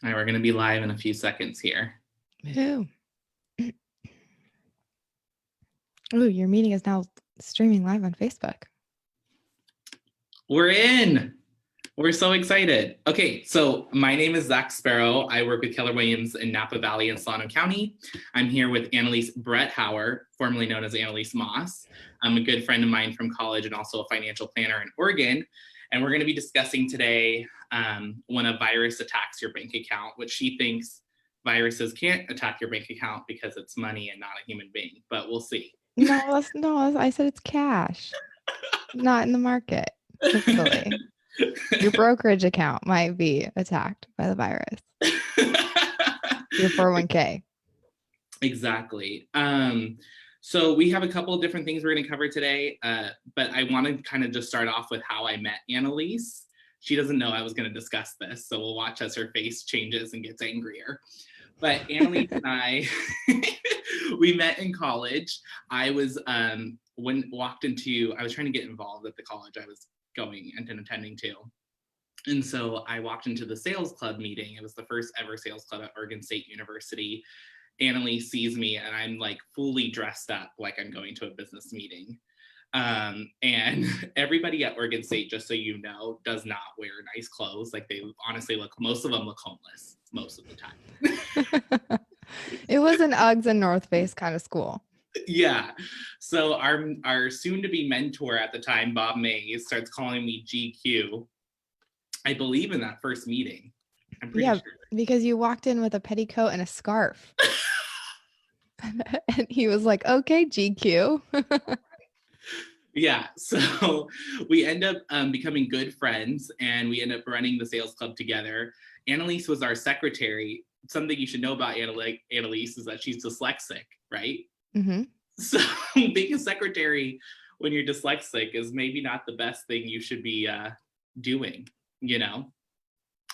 All right, we're going to be live in a few seconds here. Ooh. Ooh, your meeting is now streaming live on Facebook. We're in. We're so excited. Okay, so my name is Zach Sparrow. I work with Keller Williams in Napa Valley and Solano County. I'm here with Annelise Bretthauer, formerly known as Annalise Moss. I'm a good friend of mine from college and also a financial planner in Oregon. And we're going to be discussing today when a virus attacks your bank account, which she thinks viruses can't attack your bank account because it's money and not a human being, but we'll see. No, I said it's cash, not in the market. Hopefully, your brokerage account might be attacked by the virus. Your 401k. Exactly. So we have a couple of different things we're going to cover today, but I want to kind of just start off with how I met Annalise. She doesn't know I was going to discuss this, so we'll watch as her face changes and gets angrier. But Annalise and I, we met in college. I was I was trying to get involved at the college I was going and attending to. And so I walked into the sales club meeting. It was the first ever sales club at Oregon State University. Annalise sees me and I'm like fully dressed up like I'm going to a business meeting. And everybody at Oregon State, just so you know, does not wear nice clothes. Like they honestly most of them look homeless most of the time. It was an Uggs and North Face kind of school. Yeah. So our soon-to-be mentor at the time, Bob Mays, starts calling me GQ. I believe in that first meeting. I'm pretty sure. Because you walked in with a petticoat and a scarf. And he was like, okay, GQ. Yeah, so we end up becoming good friends and we end up running the sales club together. Annalise was our secretary. Something you should know about Annalise is that she's dyslexic, right? Mm-hmm. So being a secretary when you're dyslexic is maybe not the best thing you should be doing, you know?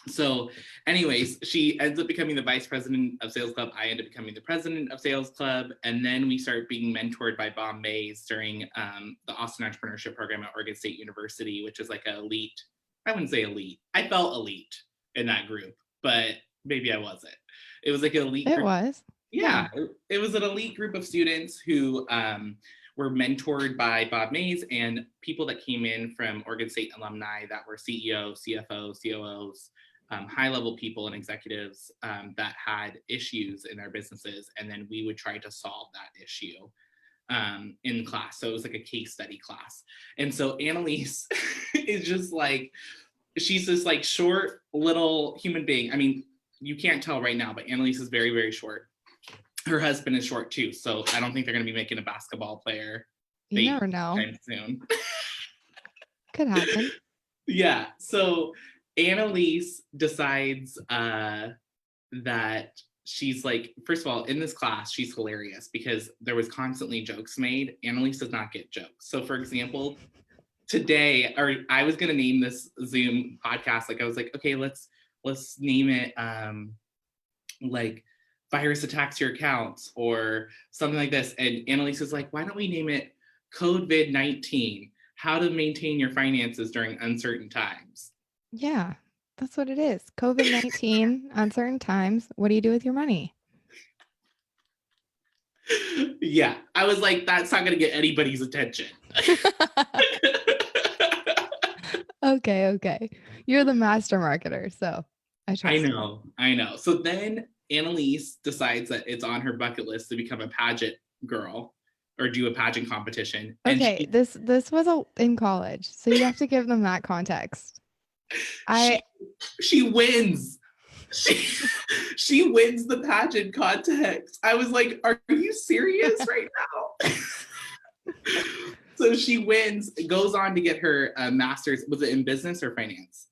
So anyways, she ends up becoming the vice president of sales club. I end up becoming the president of sales club. And then we start being mentored by Bob Mays during the Austin Entrepreneurship Program at Oregon State University, which is like an elite. I wouldn't say elite. I felt elite in that group, but maybe I wasn't. It was like an elite group. It was. Yeah, it was an elite group of students who were mentored by Bob Mays and people that came in from Oregon State alumni that were CEOs, CFOs, COOs, high-level people and executives that had issues in their businesses, and then we would try to solve that issue in class. So it was like a case study class. And so Annalise is just like, she's this like short little human being. I mean, you can't tell right now, but Annalise is very, very short. Her husband is short too, so I don't think they're going to be making a basketball player. You never know. Soon. Could happen. Yeah, so Annalise decides that she's like, first of all, in this class, she's hilarious because there was constantly jokes made. Annalise does not get jokes. So for example, today, or I was going to name this Zoom podcast, like I was like, okay, let's name it like virus attacks your accounts or something like this. And Annalise is like, why don't we name it COVID-19, how to maintain your finances during uncertain times. Yeah, that's what it is. COVID-19, uncertain times. What do you do with your money? Yeah, I was like, that's not going to get anybody's attention. Okay. You're the master marketer, so I trust you. I know. So then Annalise decides that it's on her bucket list to become a pageant girl or do a pageant competition. Okay, this was in college, so you have to give them that context. She wins. She wins the pageant contest. I was like, are you serious right now? So she wins, goes on to get her master's. Was it in business or finance?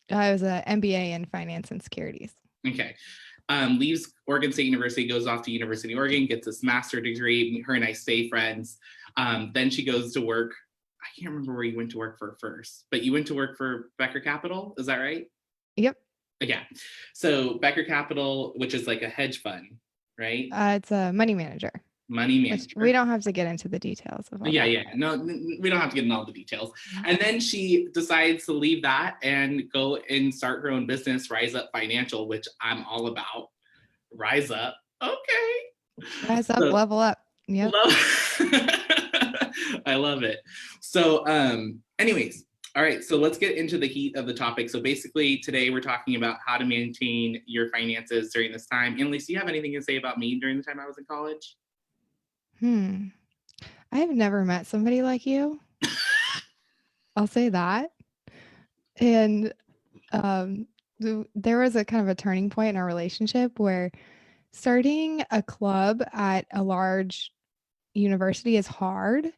It was an MBA in finance and securities. Okay. Leaves Oregon State University, goes off to University of Oregon, gets this master's degree. Her and I stay friends. Then she goes to work. I can't remember where you went to work for first, but you went to work for Becker Capital. Is that right? Yep. Yeah. So Becker Capital, which is like a hedge fund, right? It's a money manager. money Which manager. we don't have to get into the details of all Yeah, that. yeah. No, we don't have to get into all the details. And then she decides to leave that and go and start her own business, Rise Up Financial, which I'm all about. Rise up. Okay. Rise up, So, level up. Yep. I love it. So, anyways, all right. So let's get into the heat of the topic. So basically, today we're talking about how to maintain your finances during this time. Annalise, do you have anything to say about me during the time I was in college? I've never met somebody like you. I'll say that. And there was a kind of a turning point in our relationship where starting a club at a large university is hard.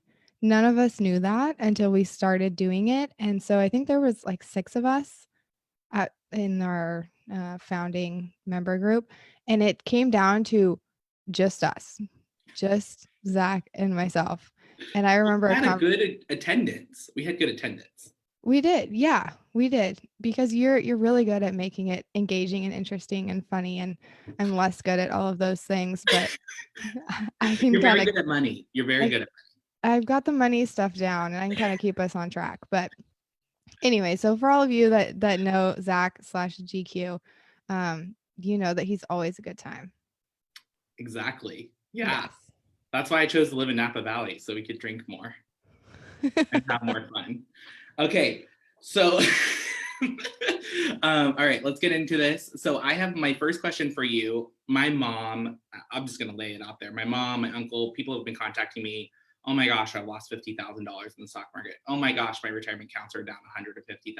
None of us knew that until we started doing it. And so I think there was like 6 of us in our founding member group, and it came down to just us, just Zach and myself. And I remember We had a good attendance. We had good attendance. We did. Yeah, we did. Because you're really good at making it engaging and interesting and funny, and I'm less good at all of those things, but I can You're very kind of good at money. You're very good at I've got the money stuff down and I can kind of keep us on track. But anyway, so for all of you that know Zach/GQ, you know that he's always a good time. Exactly. Yeah. Yes. That's why I chose to live in Napa Valley, so we could drink more and have more fun. Okay, so all right, let's get into this. So I have my first question for you. My mom, I'm just gonna lay it out there. My mom, my uncle, people have been contacting me. Oh my gosh, I've lost $50,000 in the stock market. Oh my gosh, my retirement accounts are down $150,000.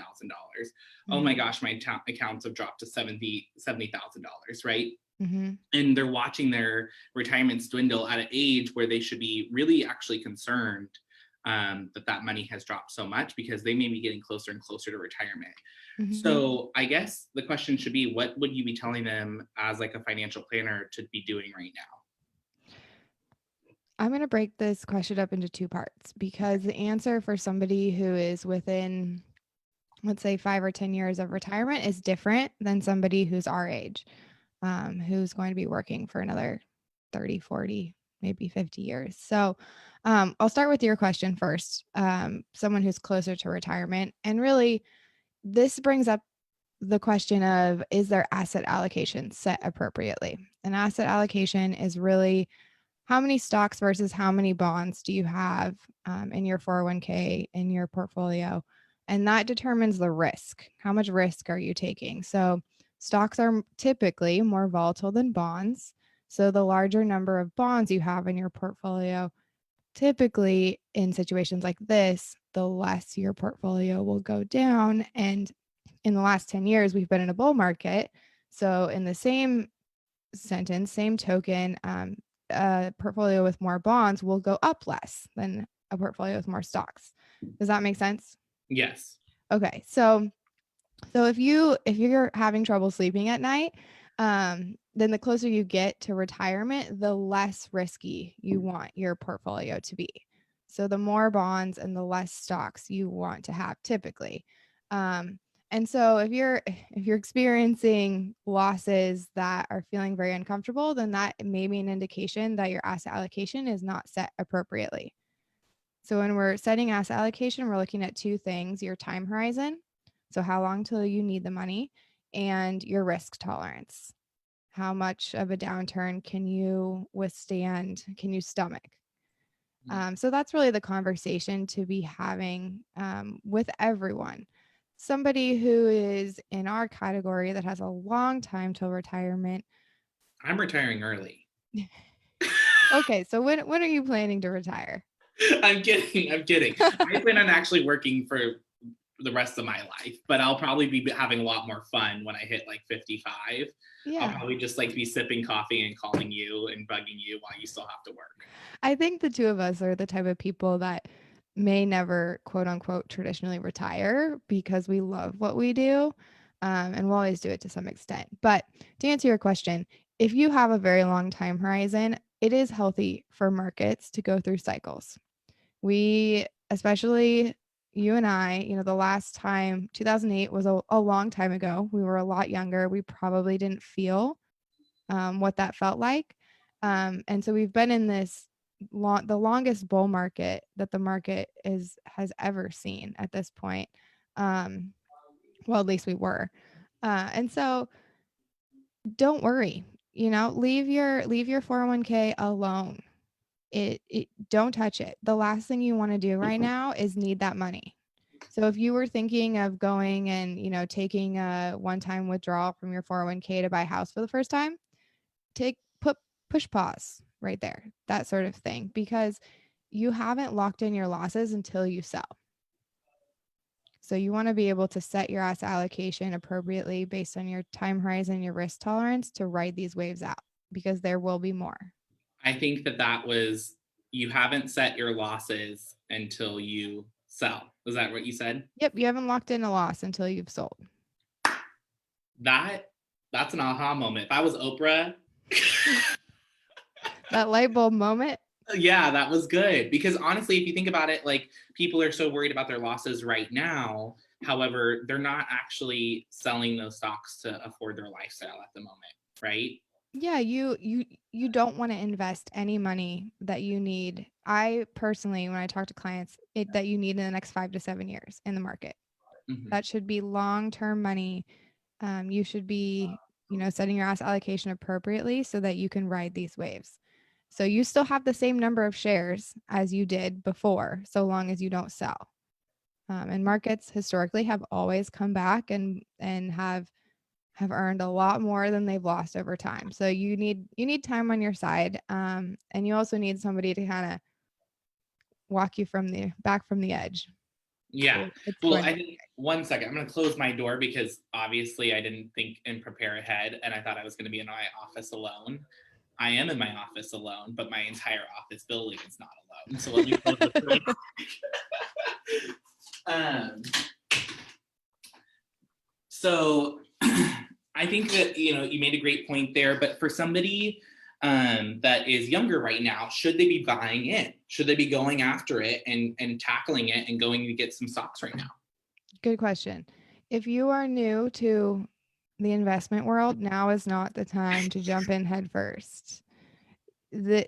Oh my gosh, my accounts have dropped to $70,000, right? Mm-hmm. And they're watching their retirements dwindle at an age where they should be really actually concerned that money has dropped so much, because they may be getting closer and closer to retirement. Mm-hmm. So I guess the question should be, what would you be telling them as like a financial planner to be doing right now? I'm going to break this question up into 2 parts, because the answer for somebody who is within, let's say, 5 or 10 years of retirement is different than somebody who's our age, who's going to be working for another 30, 40, maybe 50 years. So I'll start with your question first. Someone who's closer to retirement. And really, this brings up the question of, is their asset allocation set appropriately? An asset allocation is really how many stocks versus how many bonds do you have in your 401k, in your portfolio? And that determines the risk. How much risk are you taking? So stocks are typically more volatile than bonds. So the larger number of bonds you have in your portfolio, typically in situations like this, the less your portfolio will go down. And in the last 10 years, we've been in a bull market. So in the same sentence, same token, a portfolio with more bonds will go up less than a portfolio with more stocks. Does that make sense? Yes. Okay. So if you're having trouble sleeping at night, then the closer you get to retirement, the less risky you want your portfolio to be. So the more bonds and the less stocks you want to have typically. And so if you're experiencing losses that are feeling very uncomfortable, then that may be an indication that your asset allocation is not set appropriately. So when we're setting asset allocation, we're looking at 2 things: your time horizon, so how long till you need the money, and your risk tolerance. How much of a downturn can you withstand? Can you stomach? So that's really the conversation to be having with everyone. Somebody who is in our category that has a long time till retirement. I'm retiring early. Okay, so when are you planning to retire? I'm kidding. I plan on actually working for the rest of my life, but I'll probably be having a lot more fun when I hit like 55. Yeah. I'll probably just like be sipping coffee and calling you and bugging you while you still have to work. I think the 2 of us are the type of people that may never, quote unquote, traditionally retire, because we love what we do. And we'll always do it to some extent. But to answer your question, if you have a very long time horizon, it is healthy for markets to go through cycles. We, especially you and I, the last time, 2008 was a long time ago. We were a lot younger. We probably didn't feel what that felt like. And so we've been in this the longest bull market that the market has ever seen at this point. Well, at least we were. And so don't worry, leave your 401k alone. It don't touch it. The last thing you want to do right now is need that money. So if you were thinking of going and, taking a one-time withdrawal from your 401k to buy a house for the first time, push pause right there, that sort of thing, because you haven't locked in your losses until you sell. So you want to be able to set your asset allocation appropriately based on your time horizon, your risk tolerance to ride these waves out, because there will be more. I think that was, you haven't set your losses until you sell. Was that what you said? Yep. You haven't locked in a loss until you've sold. That's an aha moment. If I was Oprah. That light bulb moment. Yeah, that was good. Because honestly, if you think about it, like, people are so worried about their losses right now. However, they're not actually selling those stocks to afford their lifestyle at the moment, right? Yeah, you don't want to invest any money that you need. I personally, when I talk to clients, that you need in the next 5 to 7 years in the market. Mm-hmm. That should be long-term money. You should be, setting your asset allocation appropriately so that you can ride these waves. So you still have the same number of shares as you did before, so long as you don't sell. And markets historically have always come back and have earned a lot more than they've lost over time. So you need time on your side, and you also need somebody to kind of walk you back from the edge. Yeah. Well, I think, one second, I'm going to close my door because obviously I didn't think and prepare ahead, and I thought I was going to be in my office alone. I am in my office alone, but my entire office building is not alone. So let me close this real quick. So I think that, you made a great point there, but for somebody that is younger right now, should they be buying in? Should they be going after it and tackling it and going to get some stocks right now? Good question. If you are new to the investment world, now is not the time to jump in head first. This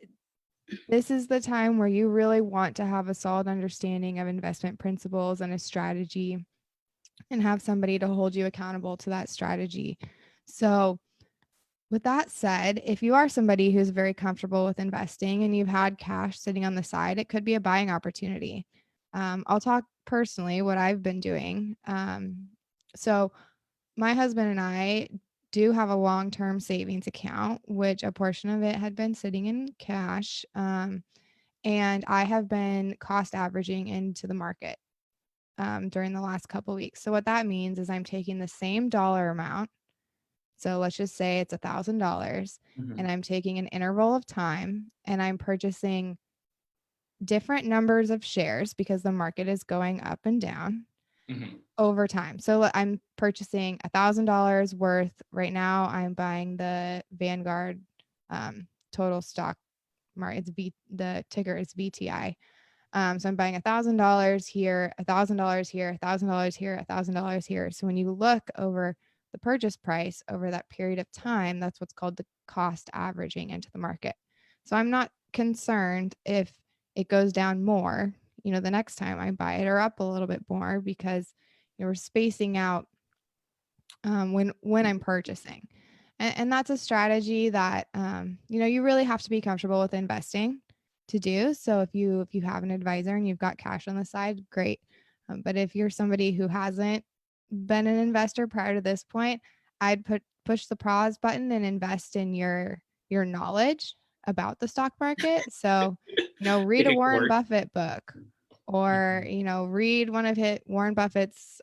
is the time where you really want to have a solid understanding of investment principles and a strategy, and have somebody to hold you accountable to that strategy. So with that said, if you are somebody who's very comfortable with investing and you've had cash sitting on the side, it could be a buying opportunity. I'll talk personally what I've been doing. So my husband and I do have a long-term savings account, which a portion of it had been sitting in cash. And I have been cost averaging into the market during the last couple of weeks. So what that means is I'm taking the same dollar amount. So let's just say it's $1,000, and I'm taking an interval of time and I'm purchasing different numbers of shares because the market is going up and down over time. So I'm purchasing $1,000 worth right now. I'm buying the Vanguard total stock market. The ticker is VTI. So I'm buying $1,000 here, $1,000 here, $1,000 here, $1,000 here. So when you look over the purchase price over that period of time, that's what's called the cost averaging into the market. So I'm not concerned if it goes down more, the next time I buy it, or up a little bit more, because we're spacing out when I'm purchasing. And that's a strategy that, you really have to be comfortable with investing to do. So if you have an advisor and you've got cash on the side, great. But if you're somebody who hasn't been an investor prior to this point, I'd push the pause button and invest in your knowledge about the stock market. So, read a Warren Buffett book, or, read one of Warren Buffett's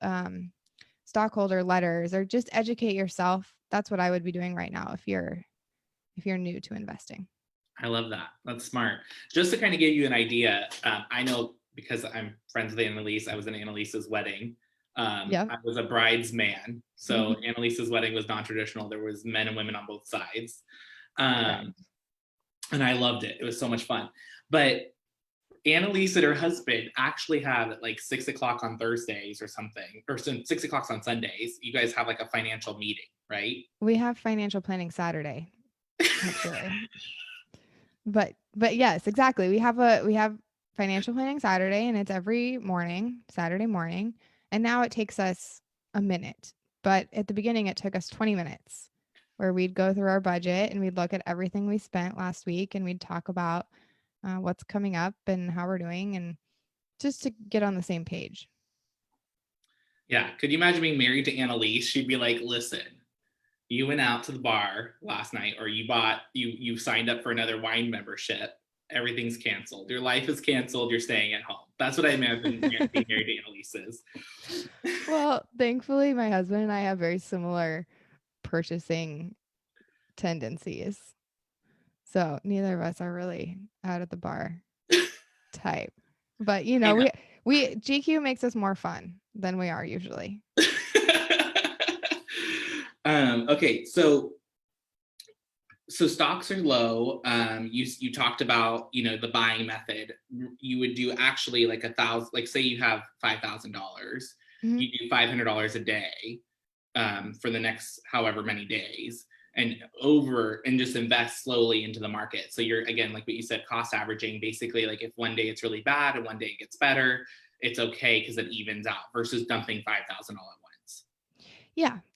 stockholder letters, or just educate yourself. That's what I would be doing right now if you're new to investing. I love that. That's smart. Just to kind of give you an idea, I know because I'm friends with Annalise, I was in Annalise's wedding. I was a bridesman. So Annalise's wedding was non-traditional. There was men and women on both sides. And I loved it. It was so much fun. But Annalise and her husband actually have at like 6 o'clock on Thursdays or something, or 6 o'clock on Sundays. You guys have like a financial meeting, right? We have financial planning Saturday, actually. But yes, exactly. We have financial planning Saturday, and it's every morning, Saturday morning. And now it takes us a minute. But at the beginning it took us 20 minutes where we'd go through our budget and we'd look at everything we spent last week and we'd talk about what's coming up and how we're doing, and just to get on the same page. Yeah. Could you imagine being married to Annalise? She'd be like, listen, you went out to the bar last night, or you signed up for another wine membership. Everything's canceled. Your life is canceled. You're staying at home. That's what I imagine being married to Annalise is. Well, thankfully my husband and I have very similar purchasing tendencies. So neither of us are really out at the bar type. But you know, we GQ makes us more fun than we are usually. Okay, so stocks are low. You talked about, you know, the buying method. You would do actually like $1,000, like say you have $5,000, you do $500 a day for the next however many days, and just invest slowly into the market. So you're, again, like what you said, cost averaging, basically, like if one day it's really bad and one day it gets better, it's okay because it evens out, versus dumping $5,000 all at once.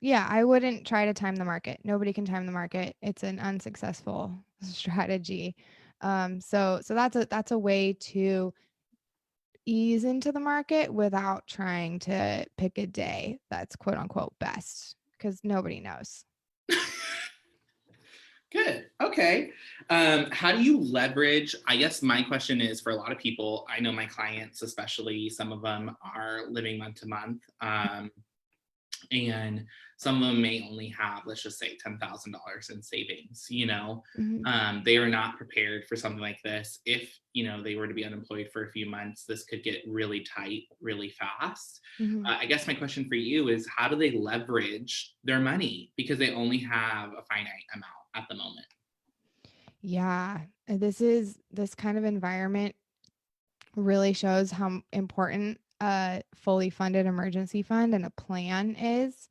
Yeah, I wouldn't try to time the market. Nobody can time the market. It's an unsuccessful strategy. So that's a way to ease into the market without trying to pick a day that's quote unquote best, because nobody knows. Good. Okay. How do you leverage? I guess my question is, for a lot of people, I know my clients, especially, some of them are living month to month. And some of them may only have, let's just say, $10,000 in savings, you know. They are not prepared for something like this. If, you know, they were to be unemployed for a few months, this could get really tight really fast. I guess my question for you is, how do they leverage their money? Because they only have a finite amount at the moment. Yeah, this kind of environment really shows how important a fully funded emergency fund and a plan is.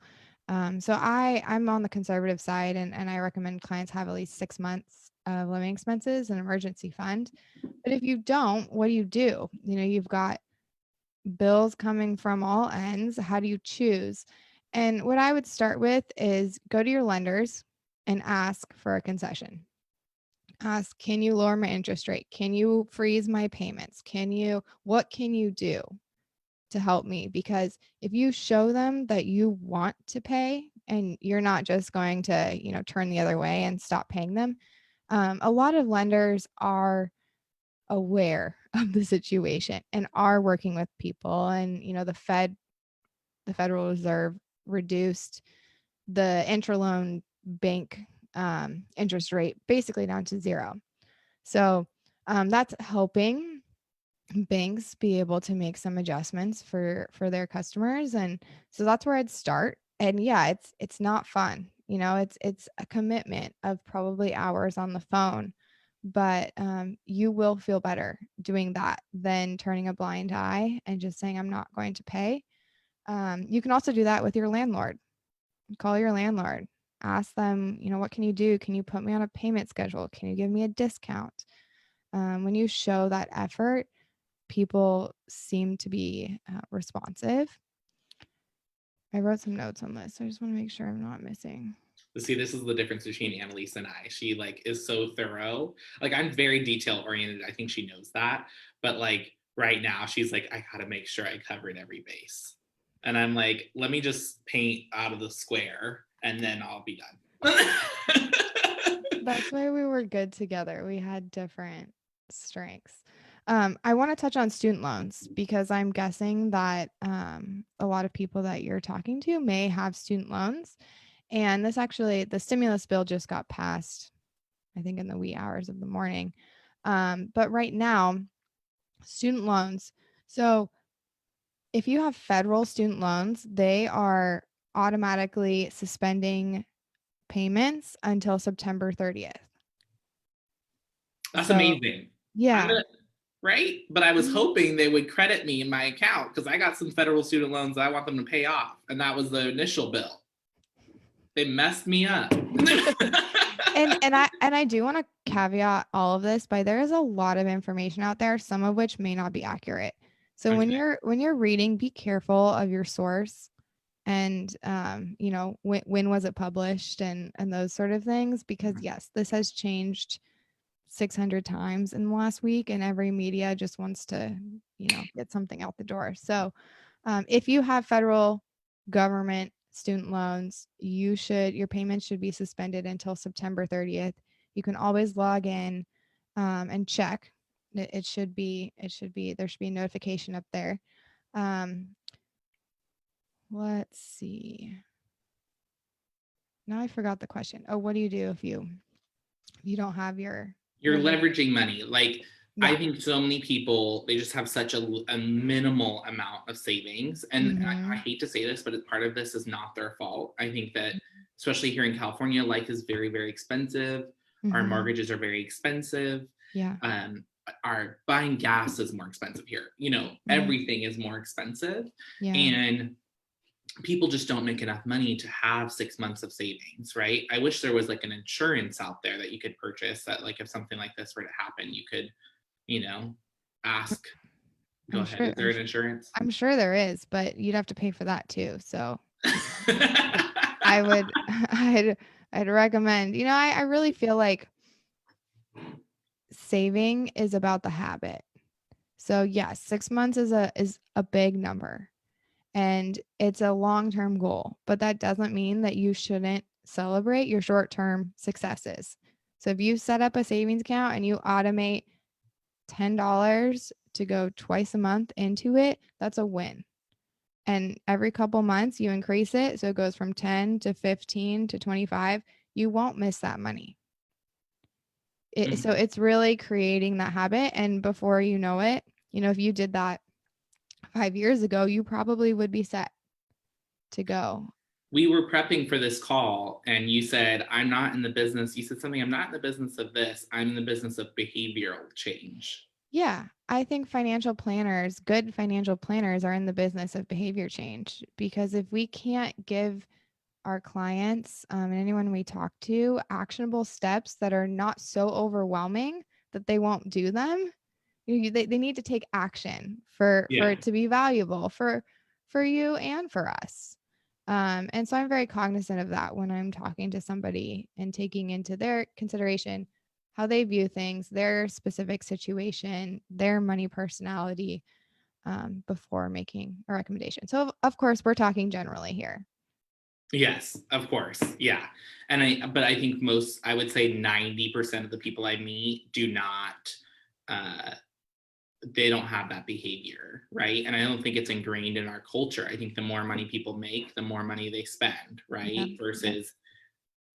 So I'm on the conservative side, and I recommend clients have at least 6 months of living expenses and emergency fund. But if you don't, what do? You know, you've got bills coming from all ends. How do you choose? And what I would start with is go to your lenders and ask for a concession. Ask, can you lower my interest rate? Can you freeze my payments? What can you do to help me? Because if you show them that you want to pay and you're not just going to, you know, turn the other way and stop paying them, a lot of lenders are aware of the situation and are working with people. And, you know, the Federal Reserve reduced the intraloan bank interest rate basically down to 0. So that's helping banks be able to make some adjustments for their customers. And so that's where I'd start. And yeah, it's not fun. You know, it's a commitment of probably hours on the phone, but you will feel better doing that than turning a blind eye and just saying, I'm not going to pay. You can also do that with your landlord. Call your landlord, ask them, you know, what can you do? Can you put me on a payment schedule? Can you give me a discount? When you show that effort, people seem to be responsive. I wrote some notes on this. I just want to make sure I'm not missing. See, this is the difference between Annalise and I. She like is so thorough. Like, I'm very detail oriented. I think she knows that. But like right now, she's like, I gotta make sure I covered every base. And I'm like, let me just paint out of the square and then I'll be done. That's why we were good together. We had different strengths. I want to touch on student loans because I'm guessing that a lot of people that you're talking to may have student loans. And the stimulus bill just got passed, I think, in the wee hours of the morning. But right now, student loans. So if you have federal student loans, they are automatically suspending payments until September 30th. That's amazing. Yeah. Right? But I was hoping they would credit me in my account because I got some federal student loans that I want them to pay off. And that was the initial bill. They messed me up. and And I do want to caveat all of this by there is a lot of information out there, some of which may not be accurate. So when Okay. you're reading, be careful of your source and you know, when was it published and those sort of things, because yes, this has changed 600 times in the last week and every media just wants to, you know, get something out the door. So if you have federal government student loans, your payments should be suspended until September 30th. You can always log in and check. It should be there should be a notification up there. Um, let's see. Now I forgot the question. Oh, what do you do if you don't have your You're money? leveraging money. Like, I Yeah. think so many people, they just have such a minimal amount of savings. And I Mm-hmm. hate to say this, but part of this is not their fault. I think that, especially here in California, life is very, very expensive. Our Mm-hmm. mortgages are very expensive. Yeah. Um, our buying gas is more expensive here. You know, Mm-hmm. everything is more expensive. Yeah. And people just don't make enough money to have 6 months of savings, right? I wish there was like an insurance out there that you could purchase that, like, if something like this were to happen, you could, you know, ask. Go I'm ahead. sure Is there an insurance? I'm sure there is, but you'd have to pay for that too. So I would I'd recommend, you know, I really feel like saving is about the habit. So yes, 6 months is a big number and it's a long-term goal, but that doesn't mean that you shouldn't celebrate your short-term successes. So if you set up a savings account and you automate $10 to go twice a month into it, that's a win. And every couple months you increase it, so it goes from 10 to 15 to 25, you won't miss that money. So Mhm. it's really creating that habit, and before you know it, you know, if you did that 5 years ago, you probably would be set to go. We were prepping for this call and you said, I'm not in the business. You said something, I'm not in the business of this. I'm in the business of behavioral change. Yeah, I think good financial planners are in the business of behavior change, because if we can't give our clients and anyone we talk to actionable steps that are not so overwhelming that they won't do them, they need to take action for Yeah. it to be valuable for you and for us. And so I'm very cognizant of that when I'm talking to somebody and taking into their consideration how they view things, their specific situation, their money personality, before making a recommendation. So of course we're talking generally here. Yes, of course. Yeah. But I think I would say 90% of the people I meet do not, uh, they don't have that behavior, right? And I don't think it's ingrained in our culture. I think the more money people make, the more money they spend, Yeah. right? Yeah. Versus,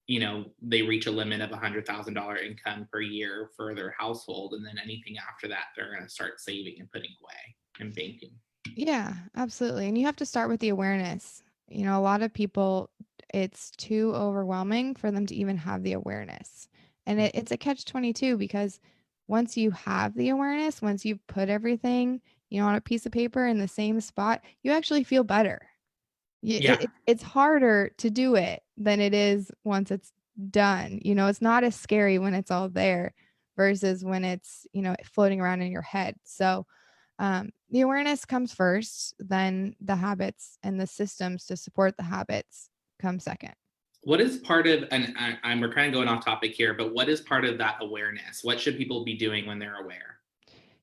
you know, they reach a limit of $100,000 income per year for their household. And then anything after that, they're going to start saving and putting away and banking. Yeah, absolutely. And you have to start with the awareness. You know, a lot of people, it's too overwhelming for them to even have the awareness. And it's a catch 22, because once you have the awareness, once you've put everything, you know, on a piece of paper in the same spot, you actually feel better. Yeah. It's harder to do it than it is once it's done. You know, it's not as scary when it's all there versus when it's, you know, floating around in your head. So, the awareness comes first, then the habits and the systems to support the habits come second. What is part of, and we're kind of going off topic here, but what is part of that awareness? What should people be doing when they're aware?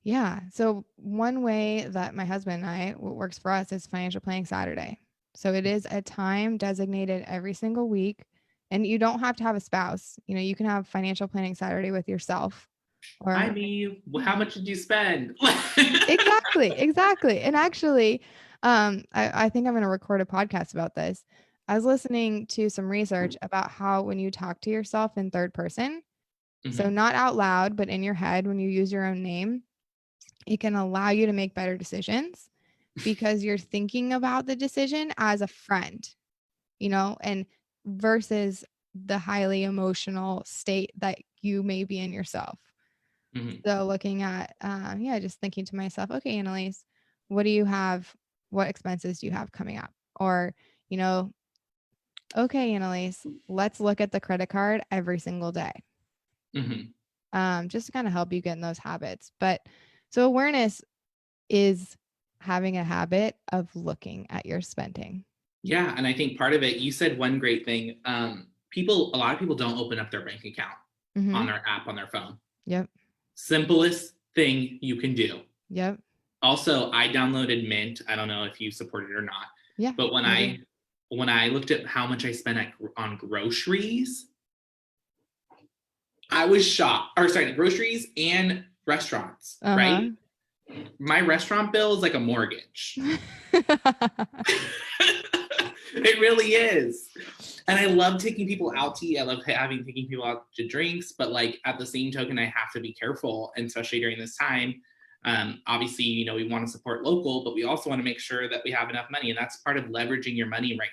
Yeah. So one way that my husband and I, what works for us, is Financial Planning Saturday. So it is a time designated every single week, and you don't have to have a spouse. You know, you can have Financial Planning Saturday with yourself, I or mean, yeah. how much did you spend? Exactly, exactly. And actually, I think I'm going to record a podcast about this. I was listening to some research about how when you talk to yourself in third person, so Mhm. not out loud, but in your head, when you use your own name, it can allow you to make better decisions because you're thinking about the decision as a friend, you know, and versus the highly emotional state that you may be in yourself. Mhm. So looking at, yeah, just thinking to myself, okay, Annalise, what do you have? What expenses do you have coming up? Or, you know, okay, Annalise, let's look at the credit card every single day. just to kind of help you get in those habits. But so awareness is having a habit of looking at your spending. Yeah. And I think part of it, you said one great thing. A lot of people don't open up their bank account on their app on their phone. Yep. Simplest thing you can do. Yep. Also, I downloaded Mint. I don't know if you support it or not. Yeah. But when I looked at how much I spent on groceries, I was shocked. Or sorry, groceries and restaurants, right? My restaurant bill is like a mortgage. It really is. And I love taking people out to eat. I love taking people out to drinks, but like at the same token, I have to be careful, and especially during this time. Obviously, you know, we want to support local, but we also want to make sure that we have enough money, and that's part of leveraging your money right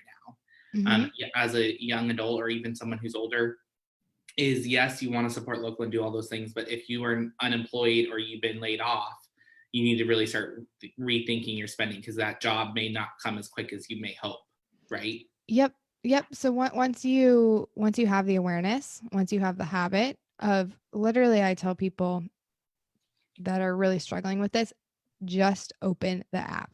now. As a young adult or even someone who's older, is yes, you want to support local and do all those things, but if you are unemployed or you've been laid off, you need to really start rethinking your spending, because that job may not come as quick as you may hope, right? Yep. So once you have the awareness, once you have the habit of, literally, I tell people that are really struggling with this, just open the app.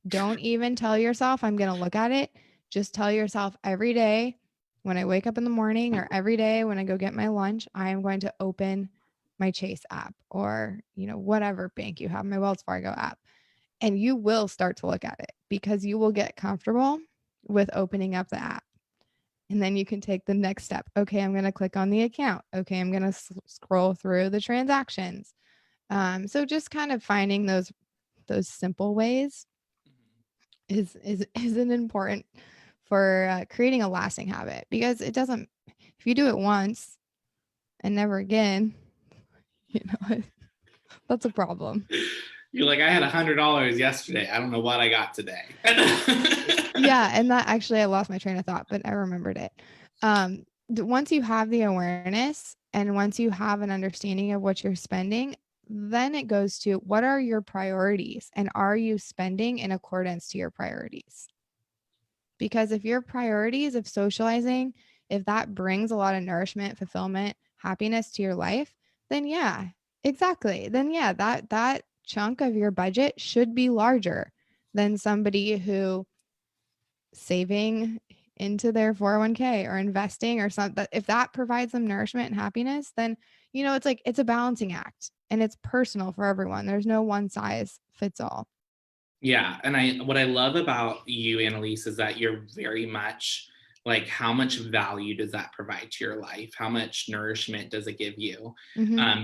Don't even tell yourself, I'm going to look at it. Just tell yourself, every day when I wake up in the morning, or every day when I go get my lunch, I am going to open my Chase app, or, you know, whatever bank you have, my Wells Fargo app. And you will start to look at it, because you will get comfortable with opening up the app. And then you can take the next step. Okay, I'm going to click on the account. Okay, I'm going to scroll through the transactions. So just kind of finding those simple ways is an important for creating a lasting habit, because it doesn't, if you do it once and never again, you know, that's a problem. You're like, I had $100 yesterday. I don't know what I got today. Yeah. And that, actually, I lost my train of thought, but I remembered it. Once you have the awareness, and once you have an understanding of what you're spending, then it goes to, what are your priorities, and are you spending in accordance to your priorities? Because if your priorities of socializing, if that brings a lot of nourishment, fulfillment, happiness to your life, then yeah, exactly. Then yeah, that chunk of your budget should be larger than somebody who saving into their 401k or investing or something. If that provides them nourishment and happiness, then, you know, it's like, it's a balancing act, and it's personal for everyone. There's no one size fits all. Yeah. And what I love about you, Annalise, is that you're very much like, how much value does that provide to your life? How much nourishment does it give you?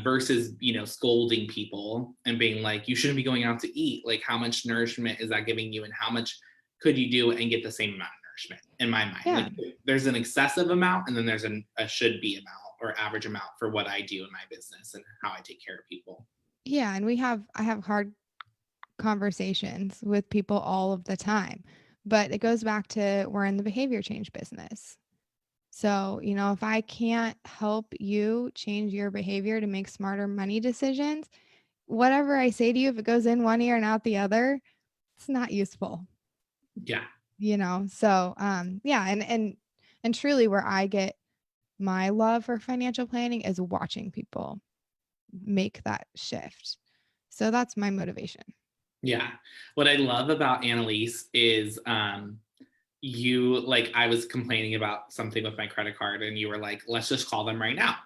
Versus, you know, scolding people and being like, you shouldn't be going out to eat. Like, how much nourishment is that giving you, and how much could you do and get the same amount of nourishment, in my mind? Yeah. Like, there's an excessive amount, and then there's a should be amount or average amount for what I do in my business and how I take care of people. Yeah. And I have hard conversations with people all of the time, but it goes back to, we're in the behavior change business. So, you know, if I can't help you change your behavior to make smarter money decisions, whatever I say to you, if it goes in one ear and out the other, it's not useful. Yeah. You know, so yeah, and truly, where I get my love for financial planning is watching people make that shift. So that's my motivation. Yeah. What I love about Annalise is you, like, I was complaining about something with my credit card, and you were like, let's just call them right now.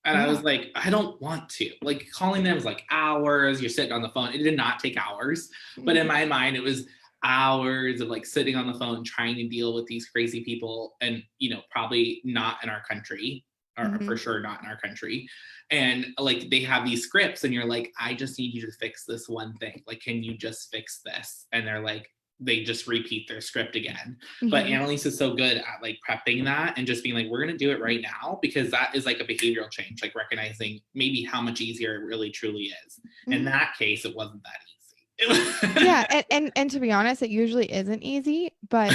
And I was like, I don't want to. Like, calling them was like hours. You're sitting on the phone. It did not take hours. But in my mind, it was hours of like sitting on the phone trying to deal with these crazy people, and, you know, probably not in our country, or for sure not in our country. And like, they have these scripts, and you're like, I just need you to fix this one thing. Like, can you just fix this? And they're like, they just repeat their script again. But Annalise is so good at like prepping that and just being like, we're going to do it right now, because that is like a behavioral change, like recognizing maybe how much easier it really truly is. In that case, it wasn't that easy. Yeah. And to be honest, it usually isn't easy, but,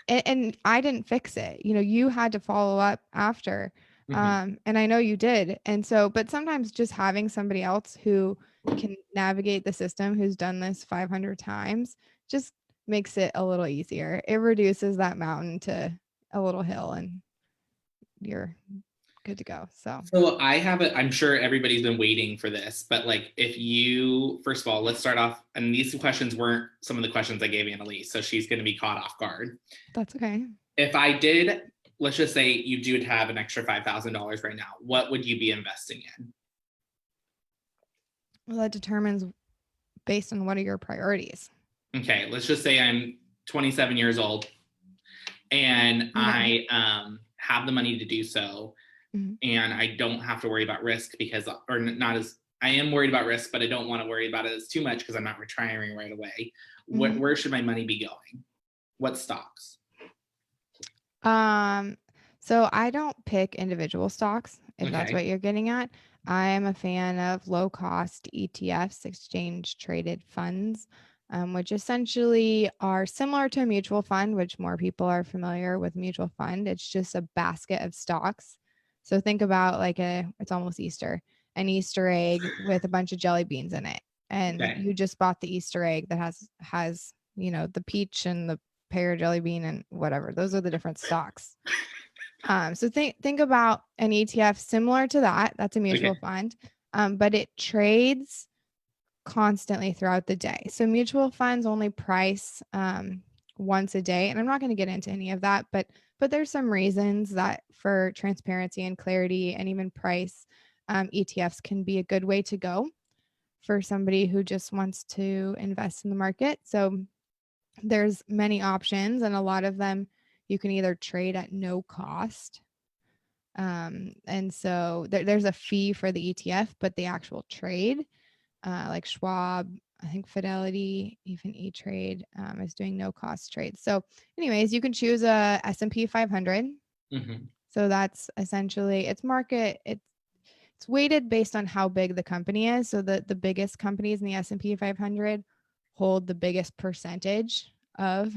and I didn't fix it. You know, you had to follow up after. And I know you did. And so, but sometimes just having somebody else who can navigate the system, who's done this 500 times, just makes it a little easier. It reduces that mountain to a little hill, and you're good to go. So I have it. I'm sure everybody's been waiting for this, but like if you, first of all, let's start off. And these questions weren't some of the questions I gave Annalise, so she's going to be caught off guard. that's okay. If I did, let's just say you do have an extra $5,000 right now, what would you be investing in? Well, that determines based on what are your priorities. Okay, let's just say I'm 27 years old and I have the money to do so. Mm-hmm. And I don't have to worry about risk because, or not as, I am worried about risk, but I don't want to worry about it as too much because I'm not retiring right away. Mm-hmm. Where should my money be going? What stocks? So I don't pick individual stocks, if that's Okay. what you're getting at. I am a fan of low cost ETFs, exchange traded funds, which essentially are similar to a mutual fund, which more people are familiar with mutual fund. It's just a basket of stocks. So think about like it's almost Easter, an Easter egg with a bunch of jelly beans in it. And Okay. you just bought the Easter egg that has, the peach and the pear jelly bean and whatever. Those are the different stocks. So think about an ETF similar to that. That's a mutual fund, but it trades constantly throughout the day. So mutual funds only price once a day, and I'm not going to get into any of that, but there's some reasons that for transparency and clarity and even price, ETFs can be a good way to go for somebody who just wants to invest in the market. So there's many options, and a lot of them you can either trade at no cost. And so there's a fee for the ETF, but the actual trade, like Schwab, I think Fidelity, even E-Trade is doing no cost trades. So anyways, you can choose a S&P 500. Mm-hmm. So that's essentially it's weighted based on how big the company is. So the biggest companies in the S&P 500 hold the biggest percentage of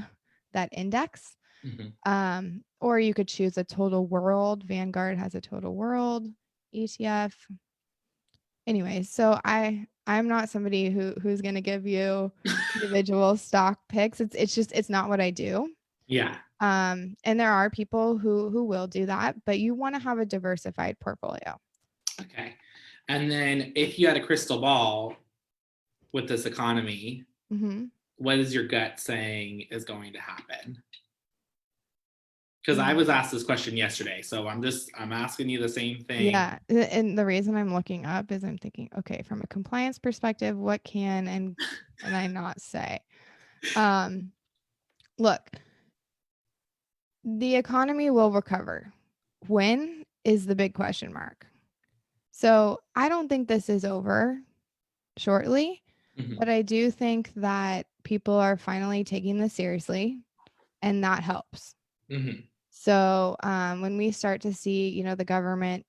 that index. Mm-hmm. Or you could choose a total world. Vanguard has a total world ETF. Anyway, so I'm not somebody who's going to give you individual stock picks. It's not what I do. Yeah. And there are people who will do that, but you want to have a diversified portfolio. Okay. And then if you had a crystal ball with this economy, what is your gut saying is going to happen? Because I was asked this question yesterday, so I'm asking you the same thing. Yeah, and the reason I'm looking up is I'm thinking, okay, from a compliance perspective, what can and I not say? Look, the economy will recover. When is the big question mark? So I don't think this is over shortly, but I do think that people are finally taking this seriously, and that helps. So when we start to see, the government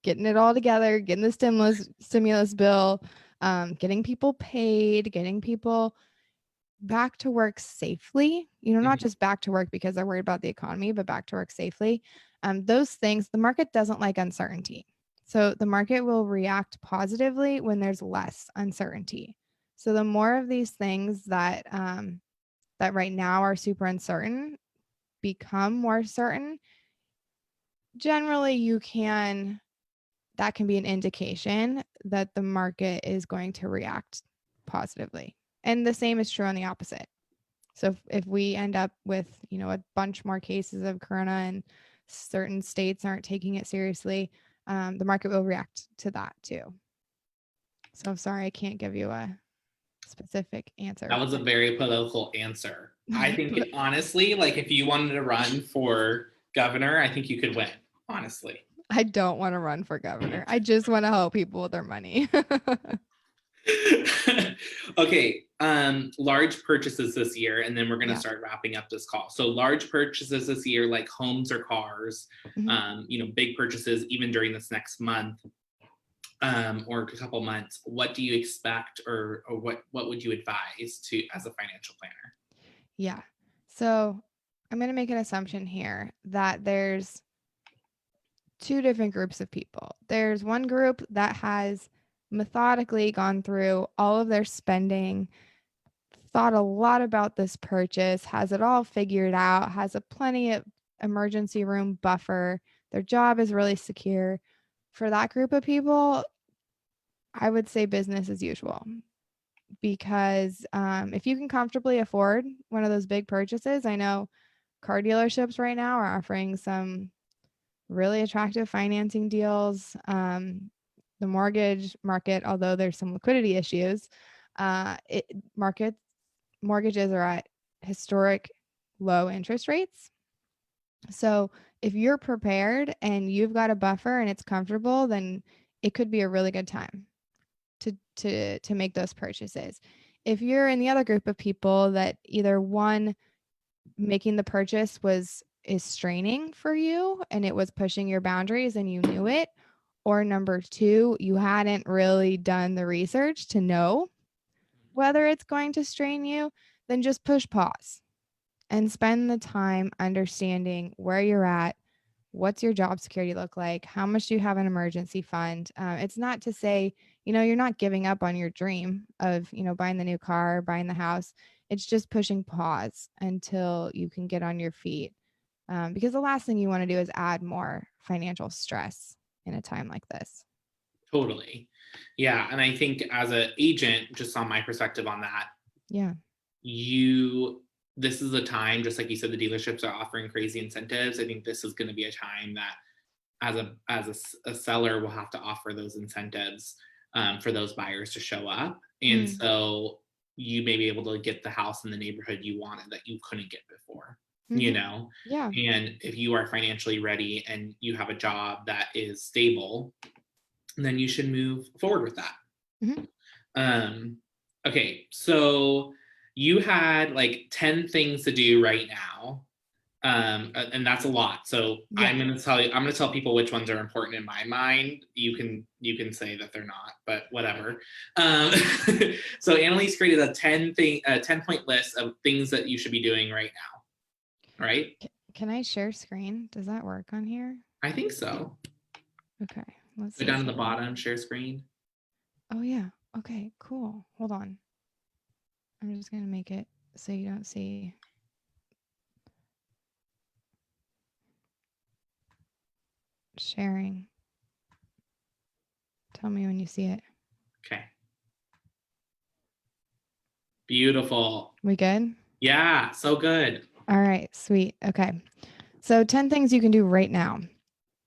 getting it all together, getting the stimulus bill, getting people paid, getting people back to work safely, not just back to work because they're worried about the economy, but back to work safely. Those things, the market doesn't like uncertainty. So the market will react positively when there's less uncertainty. So the more of these things that right now are super uncertain become more certain, generally that can be an indication that the market is going to react positively. And the same is true on the opposite. So if we end up with, a bunch more cases of corona and certain states aren't taking it seriously, the market will react to that too. So I'm sorry, I can't give you a specific answer. That was a very political answer. I think honestly, like if you wanted to run for governor, I think you could win, honestly. I don't want to run for governor. I just want to help people with their money. Okay, large purchases this year, and then we're going to start wrapping up this call. So large purchases this year, like homes or cars, big purchases even during this next month or a couple months. What do you expect, or what would you advise to as a financial planner? Yeah. So I'm going to make an assumption here that there's two different groups of people. There's one group that has methodically gone through all of their spending, thought a lot about this purchase, has it all figured out, has a plenty of emergency room buffer. their job is really secure. For that group of people, I would say business as usual, because if you can comfortably afford one of those big purchases, I know car dealerships right now are offering some really attractive financing deals. The mortgage market, although there's some liquidity issues, mortgages are at historic low interest rates. So if you're prepared and you've got a buffer and it's comfortable, then it could be a really good time to make those purchases. If you're in the other group of people that either one, making the purchase is straining for you and it was pushing your boundaries and you knew it, or number two, you hadn't really done the research to know whether it's going to strain you, then just push pause and spend the time understanding where you're at. What's your job security look like? How much do you have an emergency fund? It's not to say, you're not giving up on your dream of, buying the new car, buying the house. It's just pushing pause until you can get on your feet. Because the last thing you want to do is add more financial stress in a time like this. Totally. Yeah. And I think as an agent, just on my perspective on that, yeah, this is a time, just like you said, the dealerships are offering crazy incentives. I think this is going to be a time that as a seller will have to offer those incentives for those buyers to show up. And so you may be able to get the house in the neighborhood you wanted that you couldn't get before, Yeah. And if you are financially ready and you have a job that is stable, then you should move forward with that. Okay. So you had like 10 things to do right now. And that's a lot. So yeah. I'm going to tell people which ones are important in my mind. You can say that they're not, but whatever. So Annalise created a 10-point list of things that you should be doing right now. Right? Can I share screen? Does that work on here? I think so. Okay. Let's go down to the bottom, share screen. Oh yeah. Okay, cool. Hold on. I'm just going to make it so you don't see. Sharing. Tell me when you see it. Okay. Beautiful. We good? Yeah, so good. All right, sweet. Okay. So 10 things you can do right now.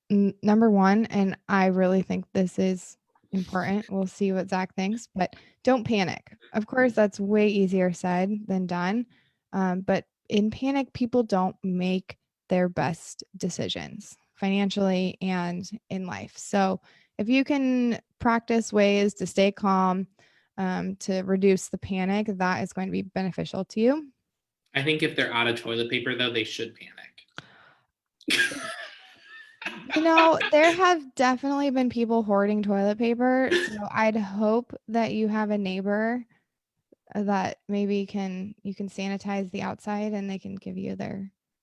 Number one, and I really think this is important. We'll see what Zach thinks, but don't panic. Of course, that's way easier said than done. But in panic, people don't make their best decisions financially and in life. So if you can practice ways to stay calm, to reduce the panic, that is going to be beneficial to you. I think if they're out of toilet paper, though, they should panic. There have definitely been people hoarding toilet paper. So I'd hope that you have a neighbor that maybe you can sanitize the outside and they can give you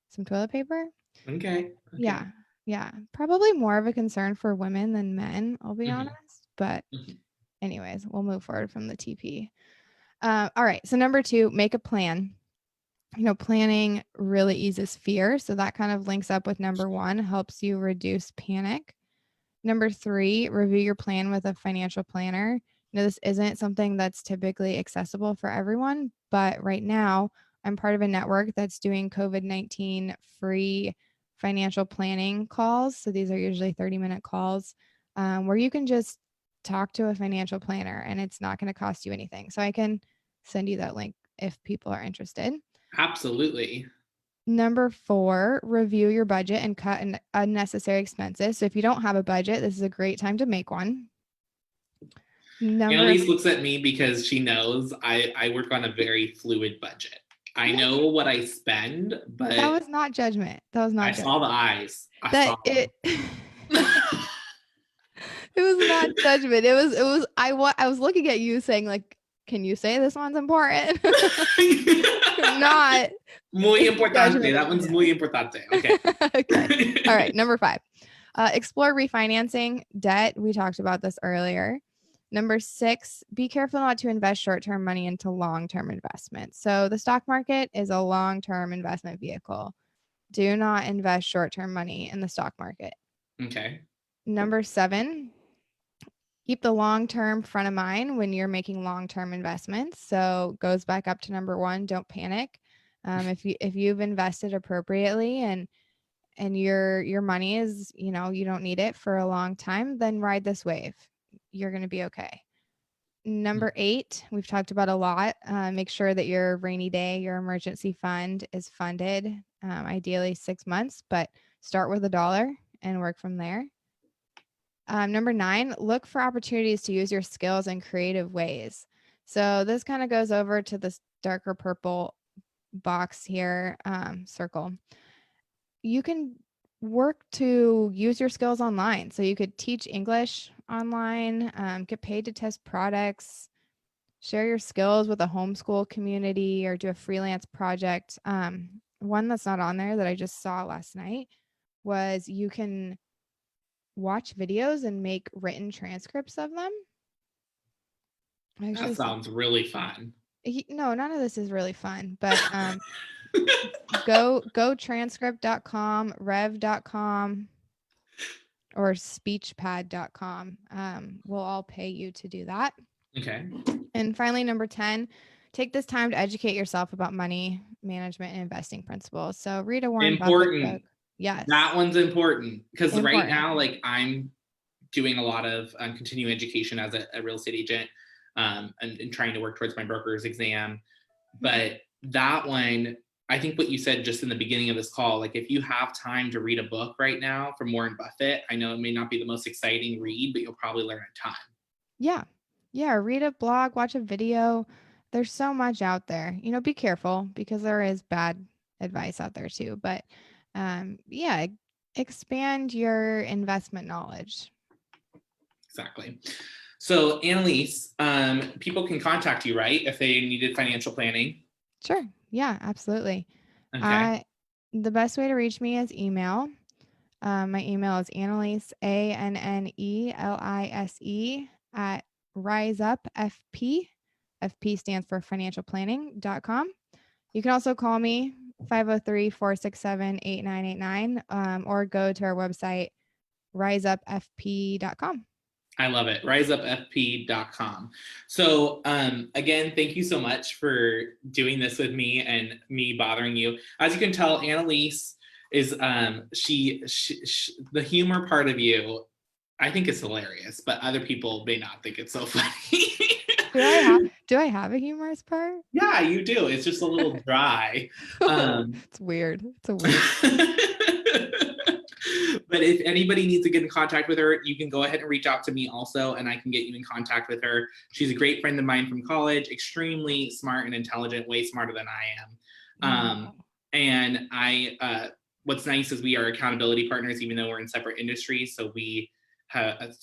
some toilet paper. Okay. Yeah. Yeah. Probably more of a concern for women than men, I'll be honest. But anyways, we'll move forward from the TP. All right. So number 2, make a plan. Planning really eases fear. So that kind of links up with number 1, helps you reduce panic. Number 3, review your plan with a financial planner. This isn't something that's typically accessible for everyone, but right now I'm part of a network that's doing COVID-19 free financial planning calls. So these are usually 30-minute calls where you can just talk to a financial planner and it's not going to cost you anything. So I can send you that link if people are interested. Absolutely. Number 4, review your budget and cut unnecessary expenses. So if you don't have a budget, this is a great time to make one. Annalise looks at me because she knows I work on a very fluid budget. I know what I spend, but that was not judgment. That was not. I saw the eyes. It was not judgment. It was. I was looking at you saying like, can you say this one's important? Not muy importante. That one's muy importante. Okay. Okay. All right. Number 5, explore refinancing debt. We talked about this earlier. Number 6, be careful not to invest short-term money into long-term investments. So the stock market is a long-term investment vehicle. Do not invest short-term money in the stock market. Okay. Number 7, keep the long-term front of mind when you're making long-term investments. So goes back up to number 1, don't panic. If you've invested appropriately and your money is, you don't need it for a long time, then ride this wave. You're going to be okay. Number 8, we've talked about a lot. Make sure that your rainy day, your emergency fund is funded, ideally 6 months, but start with $1 and work from there. Number 9, look for opportunities to use your skills in creative ways. So this kind of goes over to this darker purple box here, circle. You can work to use your skills online. So you could teach English online, get paid to test products, share your skills with a homeschool community, or do a freelance project. One that's not on there that I just saw last night was you can watch videos and make written transcripts of them. That sounds really fun. No, none of this is really fun, but go transcript.com, rev.com, or speechpad.com. We'll all pay you to do that. Okay. And finally, number 10, take this time to educate yourself about money management and investing principles. So read a Warren Buffett book. Yes. That one's important because right now, like, I'm doing a lot of continuing education as a real estate agent, and trying to work towards my broker's exam. But that one, I think what you said just in the beginning of this call, like, if you have time to read a book right now from Warren Buffett, I know it may not be the most exciting read, but you'll probably learn a ton. Yeah. Yeah. Read a blog, watch a video. There's so much out there. Be careful because there is bad advice out there too. But yeah, expand your investment knowledge. Exactly. So, Annalise, people can contact you, right, if they needed financial planning? Sure. Yeah, absolutely. Okay. The best way to reach me is email. My email is Annelise, ANNELISE, at riseupfp. FP stands for financialplanning.com. You can also call me 503-467-8989, or go to our website, riseupfp.com. I love it. riseupfp.com. So again, thank you so much for doing this with me and me bothering you. As you can tell, Annalise is the humor part of you, I think is hilarious, but other people may not think it's so funny. Do I have a humorous part? Yeah, you do. It's just a little dry. It's weird. It's a weird. But if anybody needs to get in contact with her, you can go ahead and reach out to me also, and I can get you in contact with her. She's a great friend of mine from college, extremely smart and intelligent, way smarter than I am. And what's nice is we are accountability partners, even though we're in separate industries. So we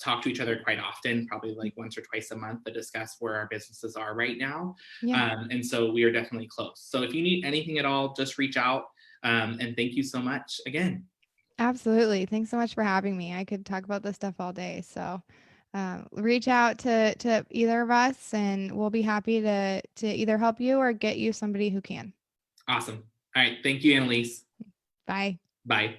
talk to each other quite often, probably like once or twice a month, to discuss where our businesses are right now. Yeah. And so we are definitely close. So if you need anything at all, just reach out. And thank you so much again. Absolutely. Thanks so much for having me. I could talk about this stuff all day. So reach out to either of us, and we'll be happy to either help you or get you somebody who can. Awesome. All right. Thank you, Annalise. Bye. Bye.